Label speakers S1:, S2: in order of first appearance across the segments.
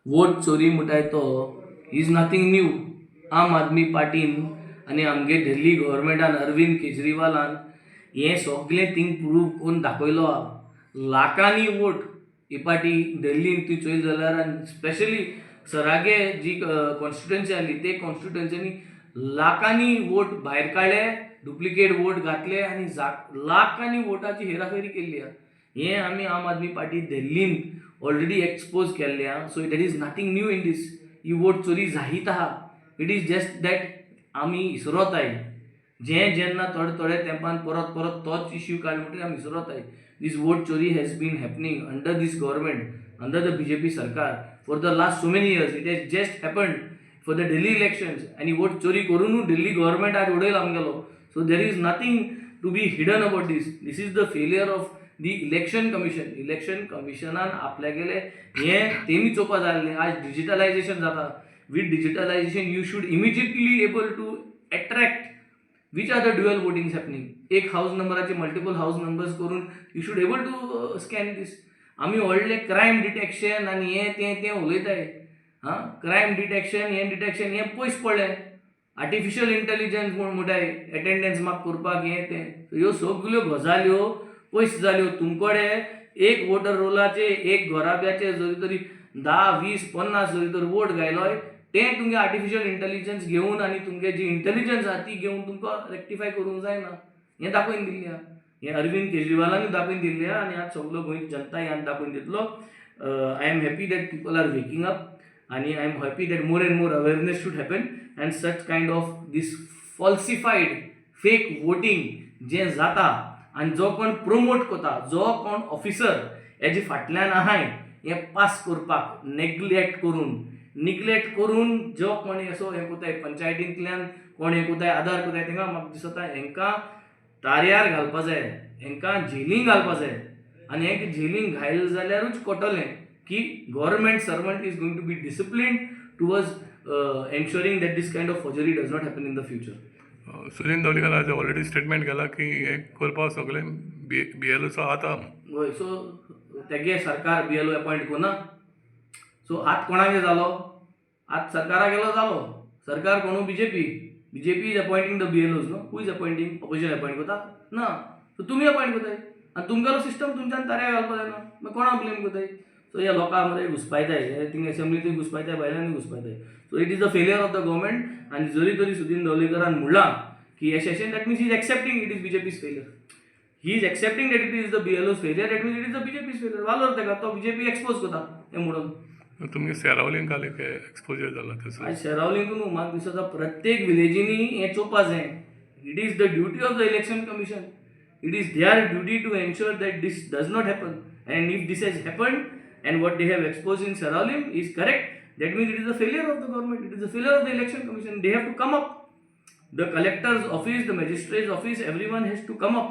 S1: Vote चोरी म्हणटाय तो is nothing new. आम आदमी पार्टीन आनी आमगे दिल्ली गव्हर्मेंटान अरविंद केजरीवालान हें सगळें थिंग प्रूव करून दाखयलो हा. लाखांनी वोट ही पार्टी दिल्लीन तूं चोयल जाल्यार स्पेशली सरागे जी कॉन्स्टिट्युएन्सी आसली ते कॉन्स्टिट्युएन्सीनी लाखांनी वोट भायर काडले, डुप्लिकेट वोट घातले आनी लाखांनी वोटाची हेराफेरी केल्ली आहा. हें आमी आम आदमी पार्टी दिल्लीन ऑलरेडी एक्सपोज केल्लें आहा. So that is nothing new in this. ही वोट चोरी जायत आहा. इट इज जस्ट दॅट आमी इसरोताय. जेन्ना थोडे तेंपान परत परत तोच इश्यू काड म्हणटकीर आमी इसरोताय. This vote chori has been happening under this government, under the BJP Sarkar for the last so many years. It has just happened for the Delhi elections. And vote chori korunu Delhi government आज उडयला आमगेलो. So there is nothing to be hidden about this. This is the failure of the election commission. Election commissionan आपल्यागेले हें तेमी चोवपा जाय आसलें. आज digitalisation जाता. With digitalization you should immediately able to attract which are the dual votings happening. एक house नंबराचे multiple house numbers करून you should able to scan this. आमी व्हडले क्रायम डिटेक्शन आनी हें तें उलयताय. क्रायम डिटेक्शन हें पयस पडलें. आर्टिफिशियल इंटेलिजन्स म्हूण म्हणटाय एटेंडन्स मार्क करपाक हें तें. ह्यो सगल्यो गजाल्यो पयस जाल्यो. तुमकोडे एक वोटर रोलाचे एक घोराब्याचे जरी तरी 10, 20, 50 जरी तर वोट घायलोय तें तुमगे आर्टिफिशियल इंटेलिजन्स घेवन आनी तुमगे जी इंटेलिजन्स आहा ती घेवन तुमकां रेक्टिफाय करूंक जायना. हें दाखोवन दिल्लें आहा. हें अरविंद केजरीवालानूय दाखोवन दिल्लें आहा आनी आज सगळो गोंय जनता ह्यान दाखोवन दितलो. I am happy that people are waking up आनी I am happy that more and more awareness should happen and such kind of these falsified fake voting जें जाता आनी जो कोण प्रोमोट करता, जो कोण ऑफिसर हेजे फाटल्यान आहाय हें पास करपाक निग्लेक्ट करून जो कोणी असो हें कोताय पंचायतींतल्यान कोण हें कोताय आदार कोताय तेंकां म्हाका दिसता हेंकां तार्यार घालपा जाय, हेंकां जेलींक घालपा जाय. आनी हें जेलींक घायल जाल्यारूच कळटलें की government servant is going to be disciplined towards ensuring that this kind of forgery does not happen in the future.
S2: Sunil Dhavalikar आज ऑलरेडी स्टेटमेंट केला की हें करपाक सगळें BLOचो आतां.
S1: हय. सो तेगे सरकार BLO अपॉयंट करना. सो आत कोणागे जालो? आत सरकारा गेलो जालो. सरकार कोणू BJP is appointing the BLOs. No who is appointing? Opposition appoint करता ना. सो तुमी अपॉइंट करताय आनी तुमगेलो सिस्टम तुमच्यान ताऱ्या घालपा जायना. मागीर कोणा ब्लेम करताय? सो ह्या लोकांक मरे घुसपायताय. थिंग असेंब्लींतूय घुसपायताय, भायल्यानूय घुसपायताय. So it is the failure of the government. आनी जरी तरी सुदीन दवलेकरान म्हणलां की हे session that means he is accepting it is BJP's failure. He is accepting that it is the BLO's failure. That means it is the BJP's failure. वालोर तेका तो BJP एक्सपोज करता तें म्हणून.
S2: तुमगे सेरावलीन घाले एक्सपोजर जाला थंयसर.
S1: आज शेरावलींतून म्हाका दिसता प्रत्येक विलेजींनी हें चोवपा जाय. It is the duty of the election commission. It is their duty to ensure that this does not happen. And if this has happened and what they have expose in Seraulim is correct, that means it is the failure of the government, it is the failure of the election commission. They have to come up. The collector's office, the magistrate's office, everyone has to come up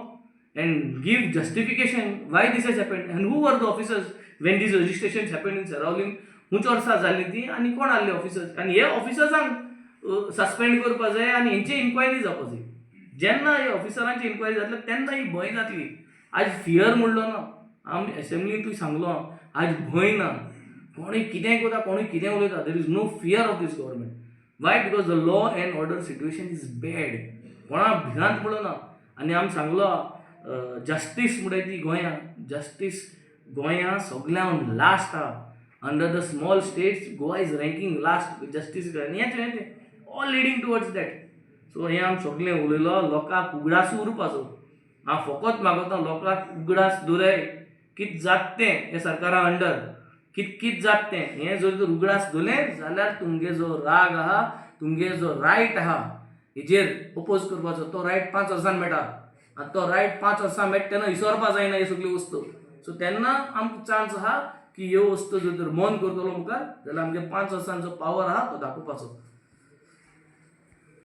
S1: and give justification why this has happened and who were the officers when these registrations happened in Saravling. हुंच वर्सां जाल्ली ती आनी कोण आसले officers आनी हे ऑफिसर्सांक suspend करपा जाय आनी हेंची इन्क्वायरी जावपा जाय. जेन्ना हे ऑफिसरांची इन्क्वायरी जातली तेन्ना ही भंय जातली. आज फियर म्हणलो ना. आमी असेंब्लींतूय सांगलो आज भंय ना. कोणी कितें करता, कोणी कितें उलयता, there is no fear of this government. Why? Because the law and order situation is bad. कोणा भिरांत पडलो ना. आनी आमी सांगलो जस्टीस म्हणटाय ती गोंयां, जस्टीस गोंयां सगळ्यान लास्ट आहा. Under the small states Goa is ranking last justice. हें all leading towards that. So हें आमी सगळें उलयलो. लोकांक उगडास उरपाचो. हांव फकत मागता लोकांक उगडास दवराय. कितें जाता तें हे सरकारा अंडर कित जाता तें हें जर तर उगडास दवरलें जाल्यार तुमगे जो राग आहा, तुमगे जो रायट आहा हेजेर ओपोज करपाचो तो रायट 5 वर्सां मेळटा. आनी तो रायट 5 वर्सां मेळटा तेन्ना विसरपा जायना ह्यो सगळ्यो वस्तू. सो तेन्ना आमकां चान्स आहा की ह्यो वस्तू जर तर मन करतलो मुखार जाल्यार आमगे 5 वर्सांचो पावर आहा तो दाखोवपाचो.